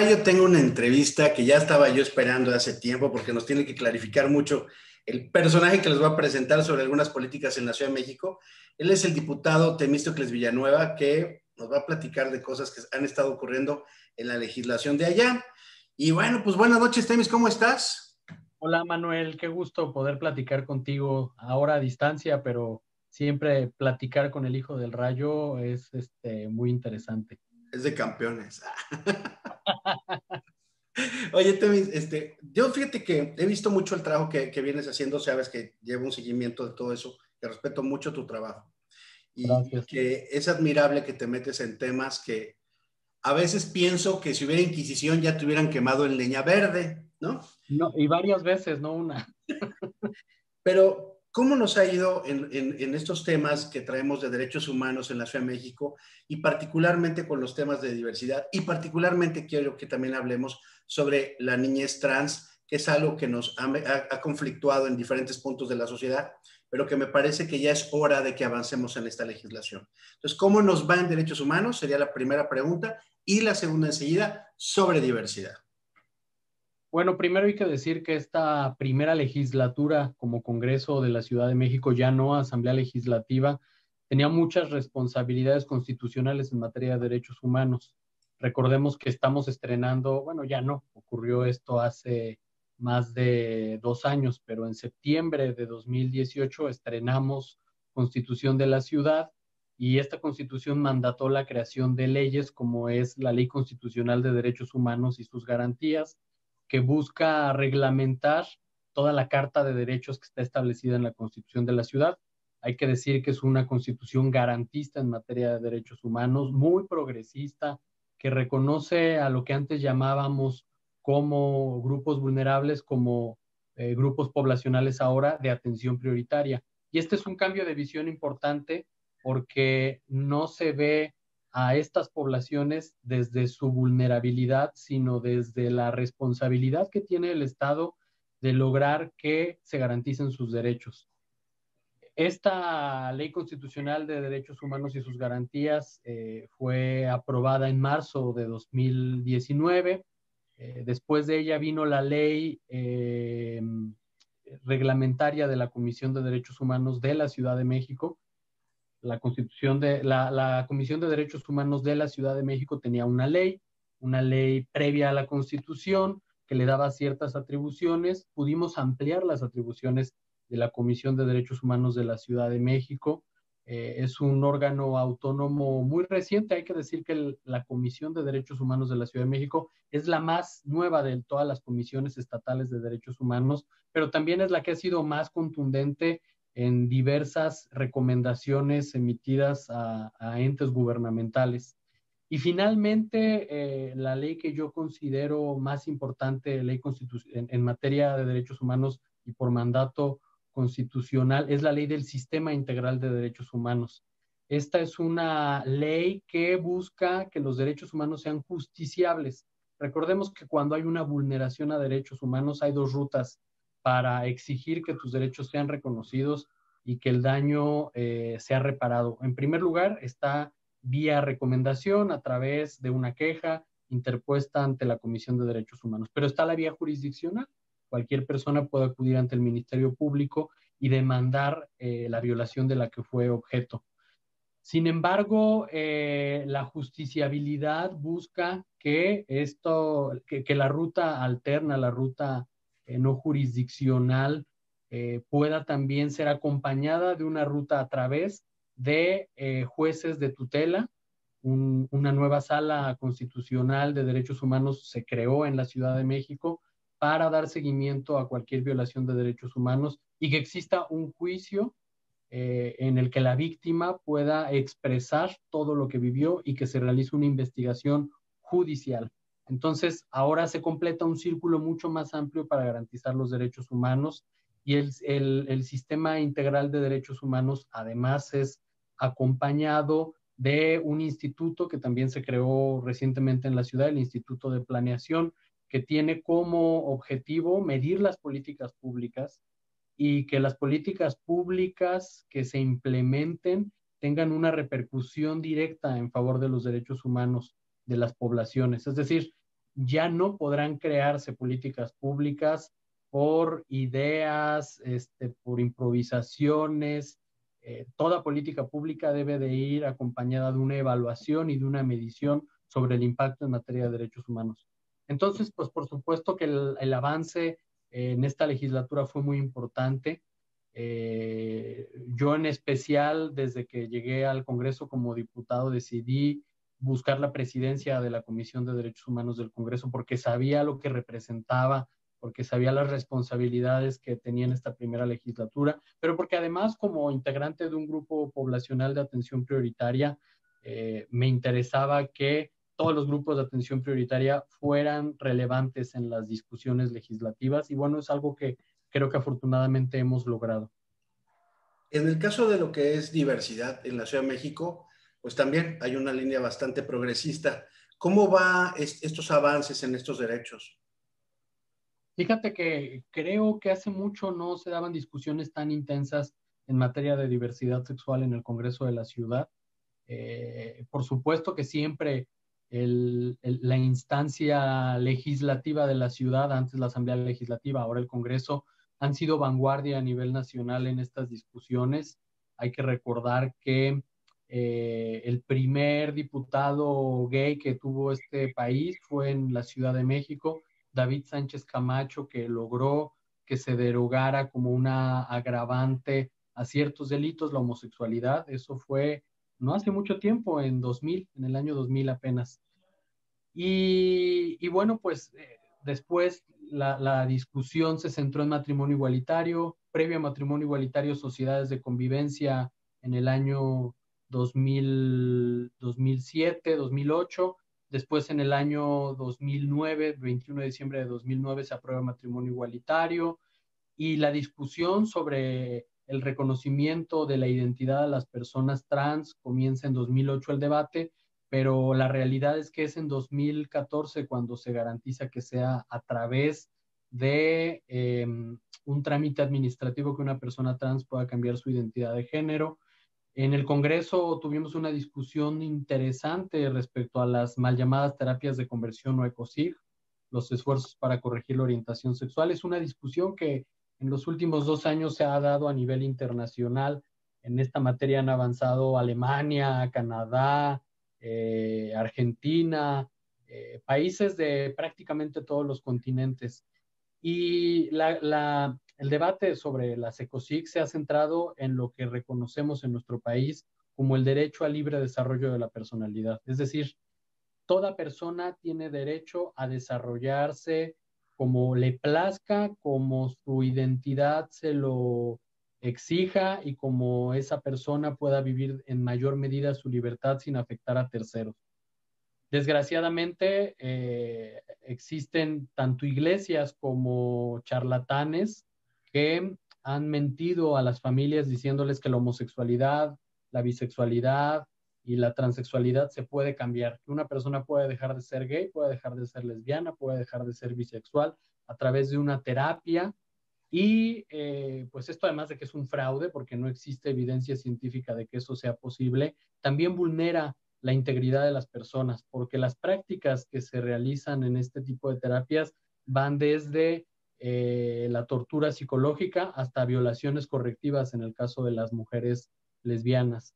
yo tengo una entrevista que ya estaba yo esperando hace tiempo porque nos tiene que clarificar mucho el personaje que les voy a presentar sobre algunas políticas en la Ciudad de México. Él es el diputado Temístocles Villanueva, que nos va a platicar de cosas que han estado ocurriendo en la legislación de allá. Y bueno, pues buenas noches, Temis, ¿cómo estás? Hola Manuel, qué gusto poder platicar contigo ahora a distancia, pero siempre platicar con el hijo del Rayo es muy interesante. Es de campeones. Oye, Temis, yo fíjate que he visto mucho el trabajo que vienes haciendo, sabes que llevo un seguimiento de todo eso, que respeto mucho tu trabajo y Gracias. que es admirable que te metes en temas que a veces pienso que si hubiera Inquisición ya te hubieran quemado en leña verde, ¿no? No, y varias veces, no una. Pero, ¿cómo nos ha ido en estos temas que traemos de derechos humanos en la Ciudad de México y particularmente con los temas de diversidad? Y particularmente quiero que también hablemos sobre la niñez trans, que es algo que nos ha conflictuado en diferentes puntos de la sociedad, pero que me parece que ya es hora de que avancemos en esta legislación. Entonces, ¿cómo nos va en derechos humanos? Sería la primera pregunta. Y la segunda enseguida, sobre diversidad. Bueno, primero hay que decir que esta primera legislatura como Congreso de la Ciudad de México, ya no Asamblea Legislativa, tenía muchas responsabilidades constitucionales en materia de derechos humanos. Recordemos que estamos estrenando, bueno, ya no, ocurrió esto hace más de 2 años, pero en septiembre de 2018 estrenamos Constitución de la Ciudad y esta Constitución mandató la creación de leyes como es la Ley Constitucional de Derechos Humanos y sus garantías, que busca reglamentar toda la Carta de Derechos que está establecida en la Constitución de la Ciudad. Hay que decir que es una constitución garantista en materia de derechos humanos, muy progresista, que reconoce a lo que antes llamábamos como grupos vulnerables, como grupos poblacionales ahora de atención prioritaria. Y este es un cambio de visión importante porque no se ve a estas poblaciones desde su vulnerabilidad, sino desde la responsabilidad que tiene el Estado de lograr que se garanticen sus derechos. Esta Ley Constitucional de Derechos Humanos y sus garantías fue aprobada en marzo de 2019. Después de ella vino la ley reglamentaria de la Comisión de Derechos Humanos de la Ciudad de México. La Comisión de Derechos Humanos de la Ciudad de México tenía una ley previa a la Constitución que le daba ciertas atribuciones. Pudimos ampliar las atribuciones de la Comisión de Derechos Humanos de la Ciudad de México. Es un órgano autónomo muy reciente. Hay que decir que la Comisión de Derechos Humanos de la Ciudad de México es la más nueva de todas las comisiones estatales de derechos humanos, pero también es la que ha sido más contundente en diversas recomendaciones emitidas a entes gubernamentales. Y finalmente, la ley que yo considero más importante, ley en materia de derechos humanos y por mandato constitucional, es la ley del Sistema Integral de Derechos Humanos. Esta es una ley que busca que los derechos humanos sean justiciables. Recordemos que cuando hay una vulneración a derechos humanos hay dos rutas para exigir que tus derechos sean reconocidos y que el daño sea reparado. En primer lugar, está vía recomendación a través de una queja interpuesta ante la Comisión de Derechos Humanos, pero está la vía jurisdiccional. Cualquier persona puede acudir ante el Ministerio Público y demandar la violación de la que fue objeto. Sin embargo, la justiciabilidad busca que la ruta alterna, la ruta no jurisdiccional, pueda también ser acompañada de una ruta a través de jueces de tutela. Una nueva sala constitucional de derechos humanos se creó en la Ciudad de México para dar seguimiento a cualquier violación de derechos humanos y que exista un juicio en el que la víctima pueda expresar todo lo que vivió y que se realice una investigación judicial. Entonces, ahora se completa un círculo mucho más amplio para garantizar los derechos humanos y el sistema integral de derechos humanos además es acompañado de un instituto que también se creó recientemente en la ciudad, el Instituto de Planeación, que tiene como objetivo medir las políticas públicas y que las políticas públicas que se implementen tengan una repercusión directa en favor de los derechos humanos de las poblaciones. Es decir, ya no podrán crearse políticas públicas por ideas, por improvisaciones. Toda política pública debe de ir acompañada de una evaluación y de una medición sobre el impacto en materia de derechos humanos. Entonces, pues por supuesto que el avance en esta legislatura fue muy importante. Yo en especial, desde que llegué al Congreso como diputado, decidí buscar la presidencia de la Comisión de Derechos Humanos del Congreso porque sabía lo que representaba, porque sabía las responsabilidades que tenía en esta primera legislatura, pero porque además como integrante de un grupo poblacional de atención prioritaria, me interesaba que todos los grupos de atención prioritaria fueran relevantes en las discusiones legislativas y bueno, es algo que creo que afortunadamente hemos logrado. En el caso de lo que es diversidad en la Ciudad de México, pues también hay una línea bastante progresista. ¿Cómo va estos avances en estos derechos? Fíjate que creo que hace mucho no se daban discusiones tan intensas en materia de diversidad sexual en el Congreso de la Ciudad. Por supuesto que siempre la instancia legislativa de la ciudad, antes la Asamblea Legislativa, ahora el Congreso, han sido vanguardia a nivel nacional en estas discusiones. Hay que recordar que el primer diputado gay que tuvo este país fue en la Ciudad de México, David Sánchez Camacho, que logró que se derogara como una agravante a ciertos delitos la homosexualidad. Eso fue no hace mucho tiempo, en 2000, en el año 2000 apenas. Y bueno, pues después la discusión se centró en matrimonio igualitario, previo a matrimonio igualitario, sociedades de convivencia en el año 2000, 2007, 2008. Después en el año 2009, 21 de diciembre de 2009, se aprueba matrimonio igualitario y la discusión sobre el reconocimiento de la identidad de las personas trans comienza en 2008 el debate, pero la realidad es que es en 2014 cuando se garantiza que sea a través de un trámite administrativo que una persona trans pueda cambiar su identidad de género. En el Congreso tuvimos una discusión interesante respecto a las mal llamadas terapias de conversión o ECOSIG, los esfuerzos para corregir la orientación sexual. Es una discusión que en los últimos 2 años se ha dado a nivel internacional. En esta materia han avanzado Alemania, Canadá, Argentina, países de prácticamente todos los continentes. Y el debate sobre las ECOSIG se ha centrado en lo que reconocemos en nuestro país como el derecho al libre desarrollo de la personalidad. Es decir, toda persona tiene derecho a desarrollarse como le plazca, como su identidad se lo exija y como esa persona pueda vivir en mayor medida su libertad sin afectar a terceros. Desgraciadamente, existen tanto iglesias como charlatanes que han mentido a las familias diciéndoles que la homosexualidad, la bisexualidad y la transexualidad se puede cambiar, que una persona puede dejar de ser gay, puede dejar de ser lesbiana, puede dejar de ser bisexual a través de una terapia. Y pues esto, además de que es un fraude porque no existe evidencia científica de que eso sea posible, también vulnera la integridad de las personas, porque las prácticas que se realizan en este tipo de terapias van desde la tortura psicológica hasta violaciones correctivas en el caso de las mujeres lesbianas.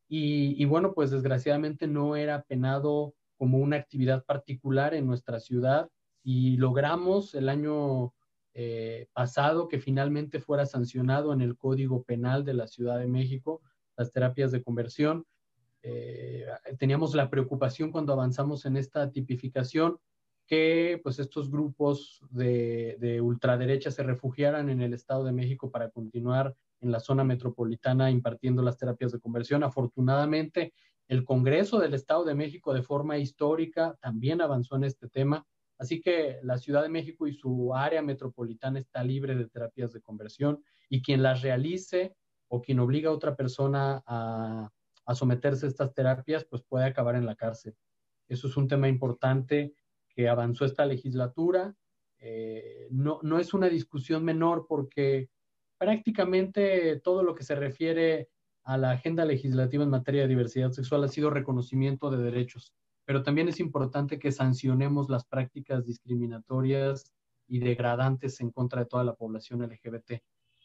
Y bueno, pues desgraciadamente no era penado como una actividad particular en nuestra ciudad y logramos el año pasado que finalmente fuera sancionado en el Código Penal de la Ciudad de México las terapias de conversión. Teníamos la preocupación cuando avanzamos en esta tipificación que pues estos grupos de ultraderecha se refugiaran en el Estado de México para continuar en la zona metropolitana impartiendo las terapias de conversión. Afortunadamente, el Congreso del Estado de México de forma histórica también avanzó en este tema, así que la Ciudad de México y su área metropolitana está libre de terapias de conversión y quien las realice o quien obliga a otra persona a someterse a estas terapias, pues puede acabar en la cárcel. Eso es un tema importante que avanzó esta legislatura. No es una discusión menor porque prácticamente todo lo que se refiere a la agenda legislativa en materia de diversidad sexual ha sido reconocimiento de derechos. pero también es importante que sancionemos las prácticas discriminatorias y degradantes en contra de toda la población LGBT.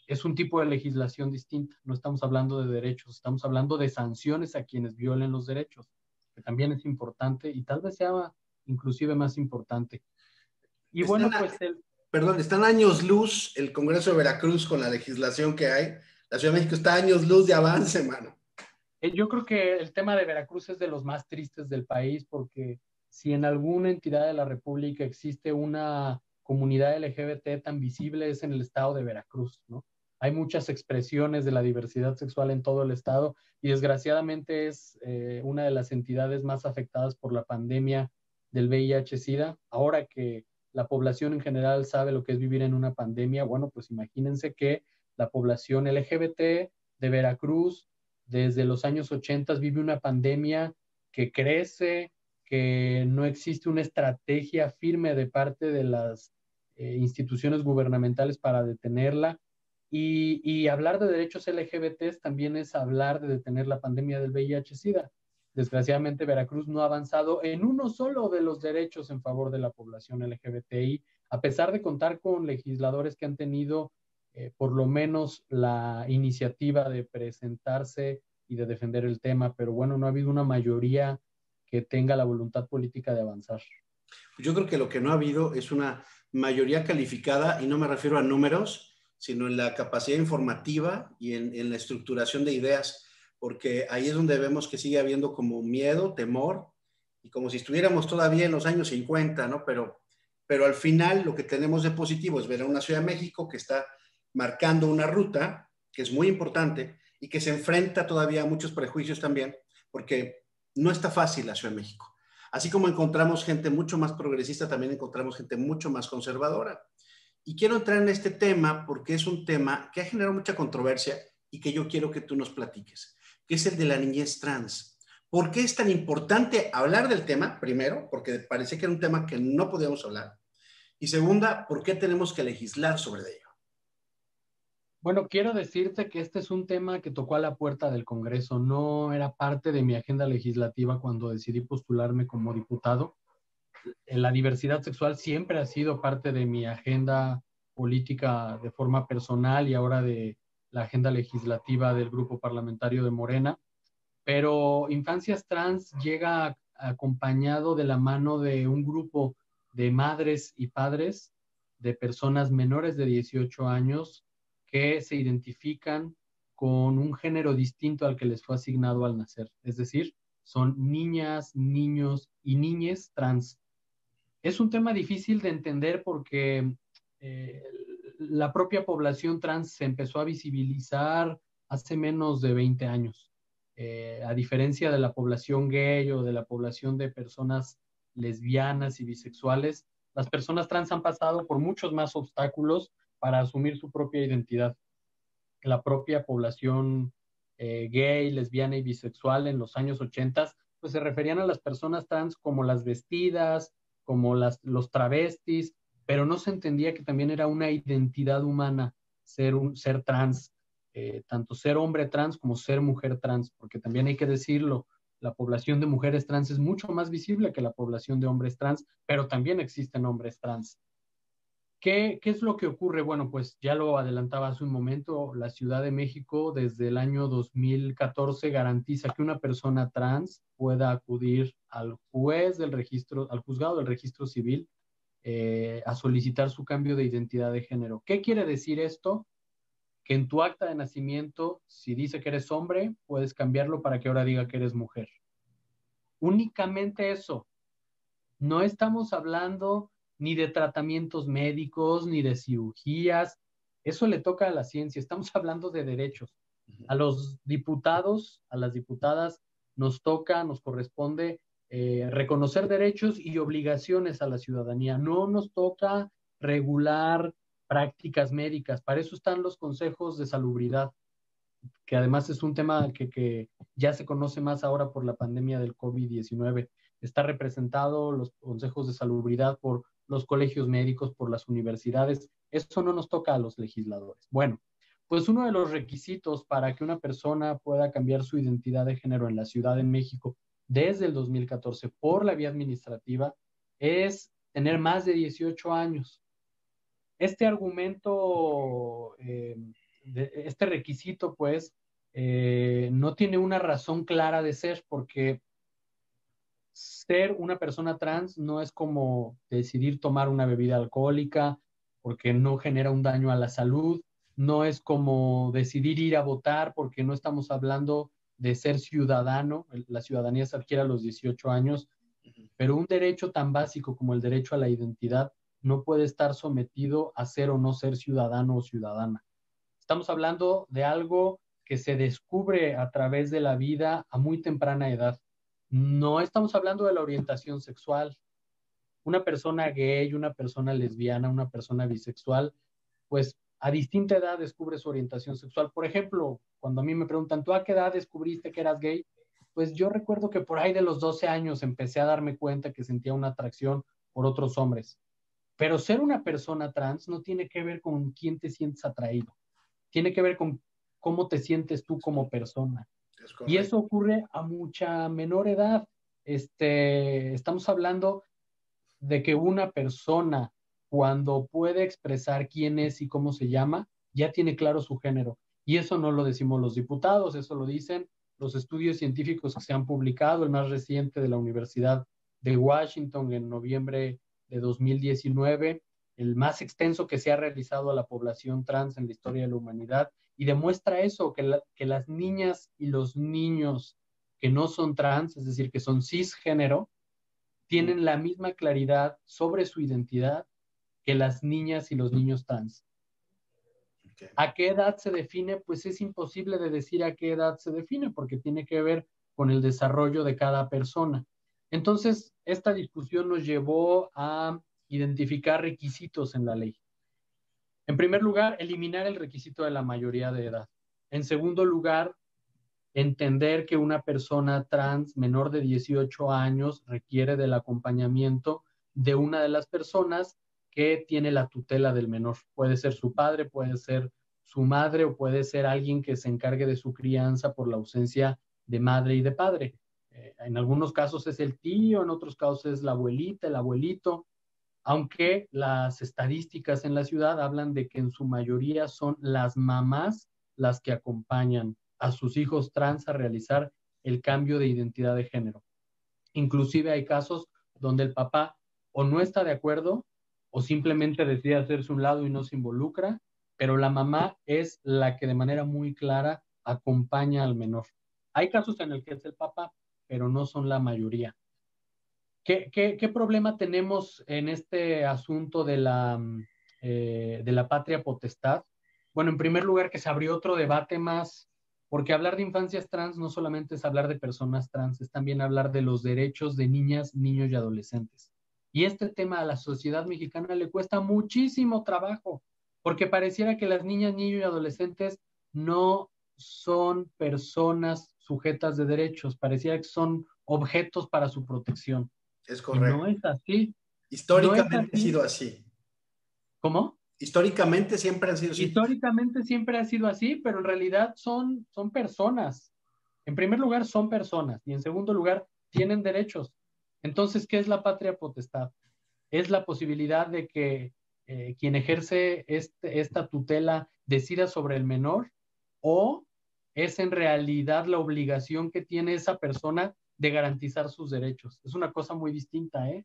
Es un tipo de legislación distinta, no estamos hablando de derechos, estamos hablando de sanciones a quienes violen los derechos, que también es importante y tal vez sea inclusive más importante. Y Están, bueno, pues perdón, están años luz el Congreso de Veracruz con la legislación que hay. La Ciudad de México está años luz de avance, mano. Yo creo que el tema de Veracruz es de los más tristes del país, porque si en alguna entidad de la República existe una comunidad LGBT tan visible es en el estado de Veracruz, ¿no? Hay muchas expresiones de la diversidad sexual en todo el estado y desgraciadamente es una de las entidades más afectadas por la pandemia del VIH-Sida. Ahora que la población en general sabe lo que es vivir en una pandemia, bueno, pues imagínense que la población LGBT de Veracruz desde los años 80 vive una pandemia que crece, que no existe una estrategia firme de parte de las instituciones gubernamentales para detenerla. Y hablar de derechos LGBT también es hablar de detener la pandemia del VIH-Sida. Desgraciadamente, Veracruz no ha avanzado en uno solo de los derechos en favor de la población LGBTI, a pesar de contar con legisladores que han tenido por lo menos la iniciativa de presentarse y de defender el tema, pero bueno, no ha habido una mayoría que tenga la voluntad política de avanzar. Yo creo que lo que no ha habido es una mayoría calificada, y no me refiero a números, sino en la capacidad informativa y en la estructuración de ideas, porque ahí es donde vemos que sigue habiendo como miedo, temor, y como si estuviéramos todavía en los años 50, ¿no? Pero al final lo que tenemos de positivo es ver a una Ciudad de México que está marcando una ruta que es muy importante y que se enfrenta todavía a muchos prejuicios también, porque no está fácil la Ciudad de México. Así como encontramos gente mucho más progresista, también encontramos gente mucho más conservadora. Y quiero entrar en este tema porque es un tema que ha generado mucha controversia y que yo quiero que tú nos platiques, que es el de la niñez trans. ¿Por qué es tan importante hablar del tema? Primero, porque parece que era un tema que no podíamos hablar. Y segunda, ¿por qué tenemos que legislar sobre ello? Bueno, quiero decirte que este es un tema que tocó a la puerta del Congreso. No era parte de mi agenda legislativa cuando decidí postularme como diputado. La diversidad sexual siempre ha sido parte de mi agenda política de forma personal y ahora de la agenda legislativa del grupo parlamentario de Morena. Pero Infancias Trans llega acompañado de la mano de un grupo de madres y padres de personas menores de 18 años que se identifican con un género distinto al que les fue asignado al nacer. Es decir, son niñas, niños y niñes trans. Es un tema difícil de entender porque eh, la propia población trans se empezó a visibilizar hace menos de 20 años. A diferencia de la población gay o de la población de personas lesbianas y bisexuales, las personas trans han pasado por muchos más obstáculos para asumir su propia identidad. La propia población gay, lesbiana y bisexual en los años 80, pues se referían a las personas trans como las vestidas, como los travestis, pero no se entendía que también era una identidad humana ser trans, tanto ser hombre trans como ser mujer trans, porque también hay que decirlo, la población de mujeres trans es mucho más visible que la población de hombres trans, pero también existen hombres trans. ¿Qué es lo que ocurre? Bueno, pues ya lo adelantaba hace un momento, la Ciudad de México desde el año 2014 garantiza que una persona trans pueda acudir al juez del registro, al juzgado del registro civil a solicitar su cambio de identidad de género. ¿Qué quiere decir esto? Que en tu acta de nacimiento, si dice que eres hombre, puedes cambiarlo para que ahora diga que eres mujer. Únicamente eso. No estamos hablando ni de tratamientos médicos, ni de cirugías. Eso le toca a la ciencia. Estamos hablando de derechos. A los diputados, a las diputadas, nos toca, nos corresponde reconocer derechos y obligaciones a la ciudadanía. No nos toca regular prácticas médicas. Para eso están los consejos de salubridad, que además es un tema que ya se conoce más ahora por la pandemia del COVID-19. Está representado los consejos de salubridad por los colegios médicos, por las universidades. Eso no nos toca a los legisladores. Bueno, pues uno de los requisitos para que una persona pueda cambiar su identidad de género en la Ciudad de México desde el 2014 por la vía administrativa es tener más de 18 años. Este argumento, este requisito, pues, no tiene una razón clara de ser, porque ser una persona trans no es como decidir tomar una bebida alcohólica porque no genera un daño a la salud, no es como decidir ir a votar porque no estamos hablando de ser ciudadano, la ciudadanía se adquiere a los 18 años, pero un derecho tan básico como el derecho a la identidad no puede estar sometido a ser o no ser ciudadano o ciudadana. Estamos hablando de algo que se descubre a través de la vida a muy temprana edad. No estamos hablando de la orientación sexual. Una persona gay, una persona lesbiana, una persona bisexual, pues a distinta edad descubre su orientación sexual. Por ejemplo, cuando a mí me preguntan, ¿tú a qué edad descubriste que eras gay? Pues yo recuerdo que por ahí de los 12 años empecé a darme cuenta que sentía una atracción por otros hombres. Pero ser una persona trans no tiene que ver con quién te sientes atraído. Tiene que ver con cómo te sientes tú como persona. Y eso ocurre a mucha menor edad. Estamos hablando de que una persona, cuando puede expresar quién es y cómo se llama, ya tiene claro su género. Y eso no lo decimos los diputados, eso lo dicen los estudios científicos que se han publicado, el más reciente de la Universidad de Washington en noviembre de 2019, el más extenso que se ha realizado a la población trans en la historia de la humanidad, y demuestra eso, que las niñas y los niños que no son trans, es decir, que son cisgénero, tienen la misma claridad sobre su identidad que las niñas y los niños trans. Okay. ¿A qué edad se define? Pues es imposible de decir a qué edad se define, porque tiene que ver con el desarrollo de cada persona. Entonces, esta discusión nos llevó a identificar requisitos en la ley. En primer lugar, eliminar el requisito de la mayoría de edad. En segundo lugar, entender que una persona trans menor de 18 años requiere del acompañamiento de una de las personas que tiene la tutela del menor. Puede ser su padre, puede ser su madre o puede ser alguien que se encargue de su crianza por la ausencia de madre y de padre. En algunos casos es el tío, en otros casos es la abuelita, el abuelito, aunque las estadísticas en la ciudad hablan de que en su mayoría son las mamás las que acompañan a sus hijos trans a realizar el cambio de identidad de género. Inclusive hay casos donde el papá o no está de acuerdo o simplemente decide hacerse un lado y no se involucra, pero la mamá es la que de manera muy clara acompaña al menor. Hay casos en el que es el papá, pero no son la mayoría. ¿Qué problema tenemos en este asunto de la patria potestad? Bueno, en primer lugar, que se abrió otro debate más, porque hablar de infancias trans no solamente es hablar de personas trans, es también hablar de los derechos de niñas, niños y adolescentes. Y este tema a la sociedad mexicana le cuesta muchísimo trabajo, porque pareciera que las niñas, niños y adolescentes no son personas sujetas de derechos, pareciera que son objetos para su protección. Es correcto. Y no es así. Históricamente ha sido así. ¿Cómo? Históricamente siempre han sido así. Históricamente siempre ha sido así, pero en realidad son personas. En primer lugar, son personas. Y en segundo lugar, tienen derechos. Entonces, ¿qué es la patria potestad? Es la posibilidad de que quien ejerce esta tutela decida sobre el menor, o es en realidad la obligación que tiene esa persona de garantizar sus derechos. Es una cosa muy distinta, ¿eh?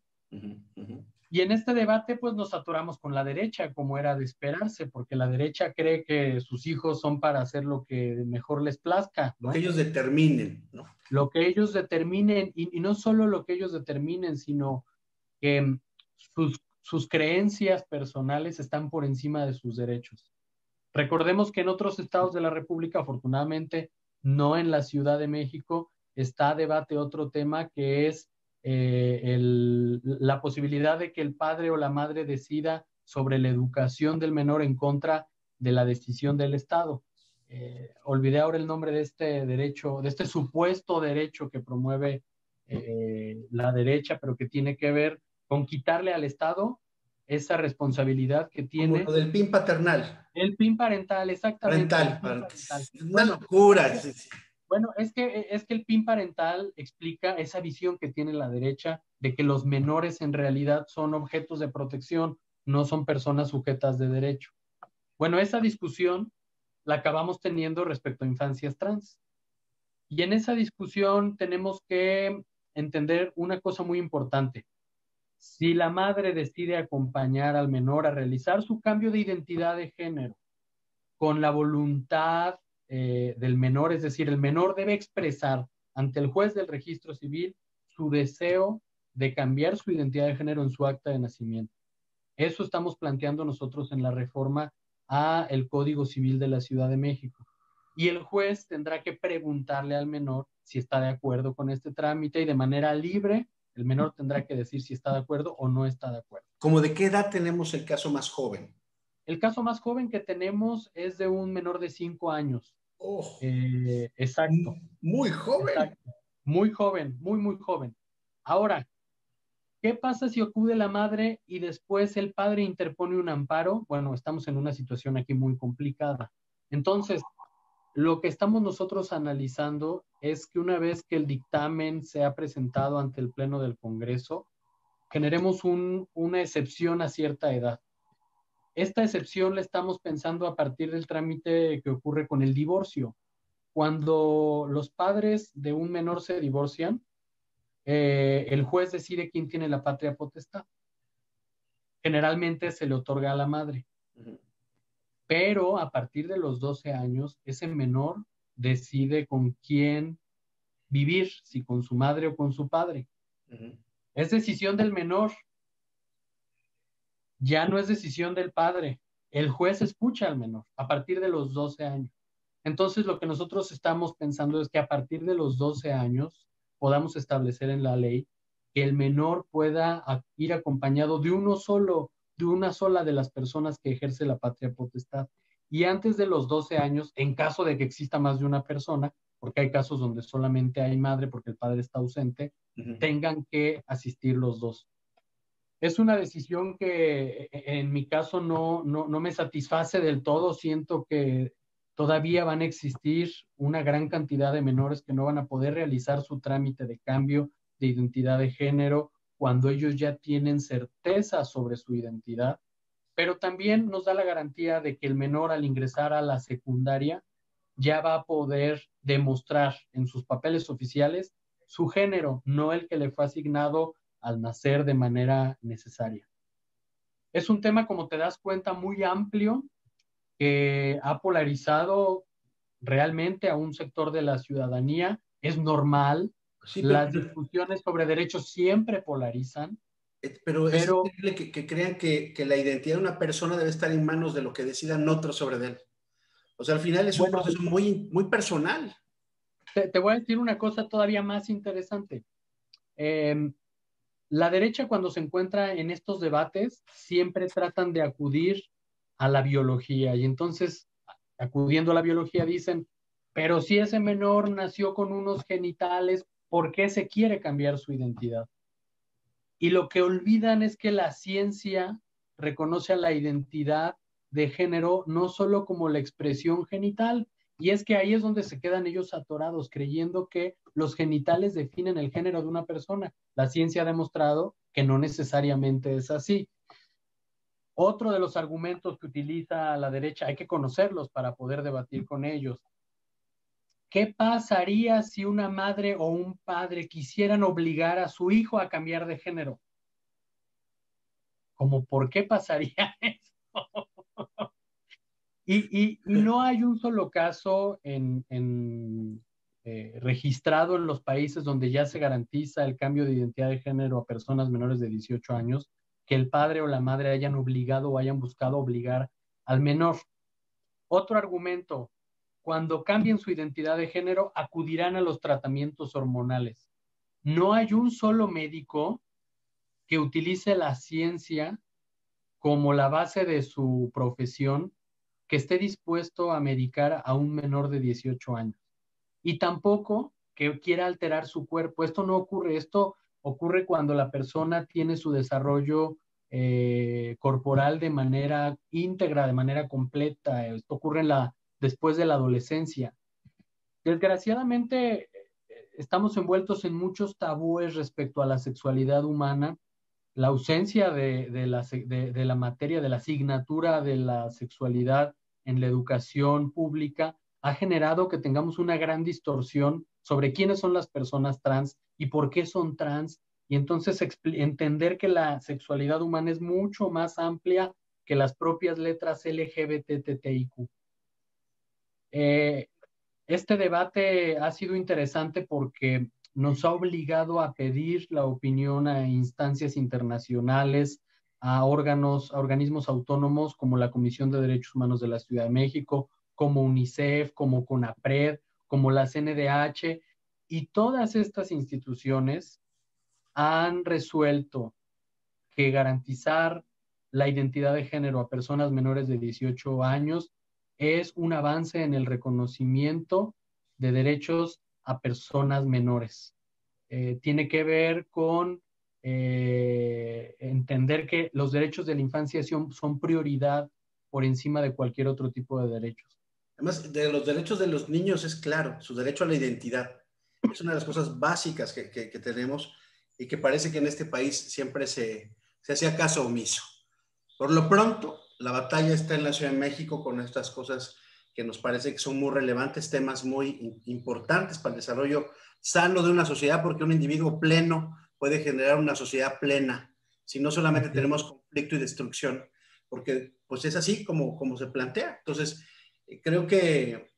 Y en este debate, pues nos atoramos con la derecha, como era de esperarse, porque la derecha cree que sus hijos son para hacer lo que mejor les plazca, ¿no? Lo que ellos determinen, ¿no? Lo que ellos determinen, y no solo lo que ellos determinen, sino que sus creencias personales están por encima de sus derechos. Recordemos que en otros estados de la República, afortunadamente, no en la Ciudad de México, está a debate otro tema que es la posibilidad de que el padre o la madre decida sobre la educación del menor en contra de la decisión del Estado. Olvidé ahora el nombre de este derecho, de este supuesto derecho que promueve la derecha, pero que tiene que ver con quitarle al Estado esa responsabilidad que tiene. Como lo del PIN paternal. El PIN parental, exactamente. Parental. Una locura. Bueno, es que el PIN parental explica esa visión que tiene la derecha de que los menores en realidad son objetos de protección, no son personas sujetas de derecho. Bueno, esa discusión la acabamos teniendo respecto a infancias trans. Y en esa discusión tenemos que entender una cosa muy importante. Si la madre decide acompañar al menor a realizar su cambio de identidad de género con la voluntad del menor, es decir, el menor debe expresar ante el juez del registro civil su deseo de cambiar su identidad de género en su acta de nacimiento. Eso estamos planteando nosotros en la reforma a el Código Civil de la Ciudad de México. Y el juez tendrá que preguntarle al menor si está de acuerdo con este trámite y de manera libre el menor tendrá que decir si está de acuerdo o no está de acuerdo. ¿Cómo de qué edad tenemos el caso más joven? El caso más joven que tenemos es de un menor de 5 años. Oh, Exacto, muy joven. exacto. Muy joven, muy, muy joven. Ahora, ¿qué pasa si acude la madre y después el padre interpone un amparo? Bueno, estamos en una situación aquí muy complicada. Entonces, lo que estamos nosotros analizando es que una vez que el dictamen sea presentado ante el Pleno del Congreso, generemos una excepción a cierta edad. Esta excepción la estamos pensando a partir del trámite que ocurre con el divorcio. Cuando los padres de un menor se divorcian, el juez decide quién tiene la patria potestad. Generalmente se le otorga a la madre. Pero a partir de los 12 años, ese menor decide con quién vivir, si con su madre o con su padre. Es decisión del menor, ya no es decisión del padre. El juez escucha al menor a partir de los 12 años. Entonces, lo que nosotros estamos pensando es que a partir de los 12 años podamos establecer en la ley que el menor pueda ir acompañado de una sola de las personas que ejerce la patria potestad. Y antes de los 12 años, en caso de que exista más de una persona, porque hay casos donde solamente hay madre porque el padre está ausente, tengan que asistir los dos. Es una decisión que en mi caso no me satisface del todo. Siento que todavía van a existir una gran cantidad de menores que no van a poder realizar su trámite de cambio de identidad de género cuando ellos ya tienen certeza sobre su identidad, pero también nos da la garantía de que el menor al ingresar a la secundaria ya va a poder demostrar en sus papeles oficiales su género, no el que le fue asignado al nacer de manera necesaria. Es un tema, como te das cuenta, muy amplio que ha polarizado realmente a un sector de la ciudadanía. Es normal, Sí, las discusiones sobre derechos siempre polarizan, pero es pero increíble que crean que la identidad de una persona debe estar en manos de lo que decidan otros sobre él. O sea, al final es un bueno, proceso muy, muy personal. te voy a decir una cosa todavía más interesante. La derecha cuando se encuentra en estos debates siempre tratan de acudir a la biología y entonces acudiendo a la biología dicen, pero si ese menor nació con unos genitales, ¿por qué se quiere cambiar su identidad? Y lo que olvidan es que la ciencia reconoce a la identidad de género no solo como la expresión genital, y es que ahí es donde se quedan ellos atorados, creyendo que los genitales definen el género de una persona. La ciencia ha demostrado que no necesariamente es así. Otro de los argumentos que utiliza la derecha, hay que conocerlos para poder debatir con ellos. ¿Qué pasaría si una madre o un padre quisieran obligar a su hijo a cambiar de género? Como, ¿por qué pasaría eso? Y no hay un solo caso registrado en los países donde ya se garantiza el cambio de identidad de género a personas menores de 18 años, que el padre o la madre hayan obligado o hayan buscado obligar al menor. Otro argumento, cuando cambien su identidad de género, acudirán a los tratamientos hormonales. No hay un solo médico que utilice la ciencia como la base de su profesión que esté dispuesto a medicar a un menor de 18 años. Y tampoco que quiera alterar su cuerpo. Esto no ocurre, esto ocurre cuando la persona tiene su desarrollo corporal de manera íntegra, de manera completa. Esto ocurre después de la adolescencia. Desgraciadamente, estamos envueltos en muchos tabúes respecto a la sexualidad humana. La ausencia de la materia, de la asignatura de la sexualidad en la educación pública ha generado que tengamos una gran distorsión sobre quiénes son las personas trans y por qué son trans, y entonces entender que la sexualidad humana es mucho más amplia que las propias letras LGBTTIQ. Este debate ha sido interesante porque nos ha obligado a pedir la opinión a instancias internacionales, a organismos autónomos como la Comisión de Derechos Humanos de la Ciudad de México, como UNICEF, como CONAPRED, como la CNDH, y todas estas instituciones han resuelto que garantizar la identidad de género a personas menores de 18 años es un avance en el reconocimiento de derechos a personas menores. Tiene que ver con entender que los derechos de la infancia son prioridad por encima de cualquier otro tipo de derechos. Además, de los derechos de los niños es claro, su derecho a la identidad. Es una de las cosas básicas que tenemos y que parece que en este país siempre se hacía caso omiso. Por lo pronto, la batalla está en la Ciudad de México con estas cosas que nos parece que son muy relevantes, temas muy importantes para el desarrollo sano de una sociedad, porque un individuo pleno puede generar una sociedad plena, si no solamente tenemos conflicto y destrucción, porque pues es así como se plantea. Entonces, creo que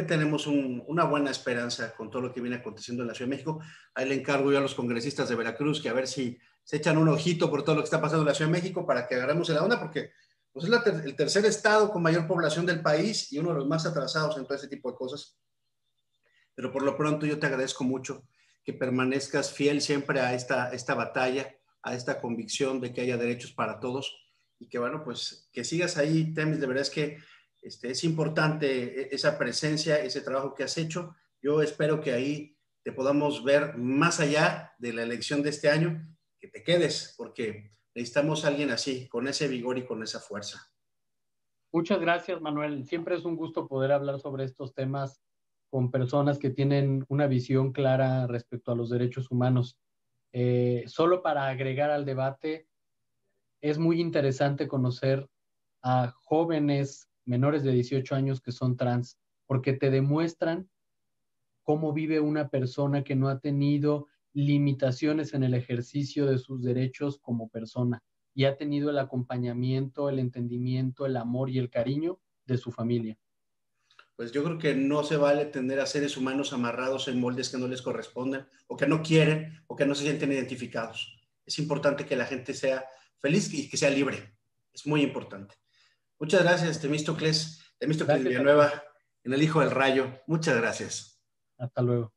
tenemos una buena esperanza con todo lo que viene aconteciendo en la Ciudad de México. Ahí le encargo yo a los congresistas de Veracruz que a ver si se echan un ojito por todo lo que está pasando en la Ciudad de México para que agarremos en la onda, porque pues, es el tercer estado con mayor población del país y uno de los más atrasados en todo este tipo de cosas. Pero por lo pronto yo te agradezco mucho que permanezcas fiel siempre a esta batalla, a esta convicción de que haya derechos para todos y que bueno, pues que sigas ahí, Temis. De verdad es que es importante esa presencia, ese trabajo que has hecho. Yo espero que ahí te podamos ver más allá de la elección de este año, que te quedes, porque necesitamos a alguien así, con ese vigor y con esa fuerza. Muchas gracias, Manuel. Siempre es un gusto poder hablar sobre estos temas con personas que tienen una visión clara respecto a los derechos humanos. Solo para agregar al debate, es muy interesante conocer a jóvenes menores de 18 años que son trans, porque te demuestran cómo vive una persona que no ha tenido limitaciones en el ejercicio de sus derechos como persona y ha tenido el acompañamiento, el entendimiento, el amor y el cariño de su familia. Pues yo creo que no se vale tener a seres humanos amarrados en moldes que no les corresponden o que no quieren o que no se sienten identificados. Es importante que la gente sea feliz y que sea libre. Es muy importante. Muchas gracias, Temístocles Villanueva, en El Hijo del Rayo. Muchas gracias. Hasta luego.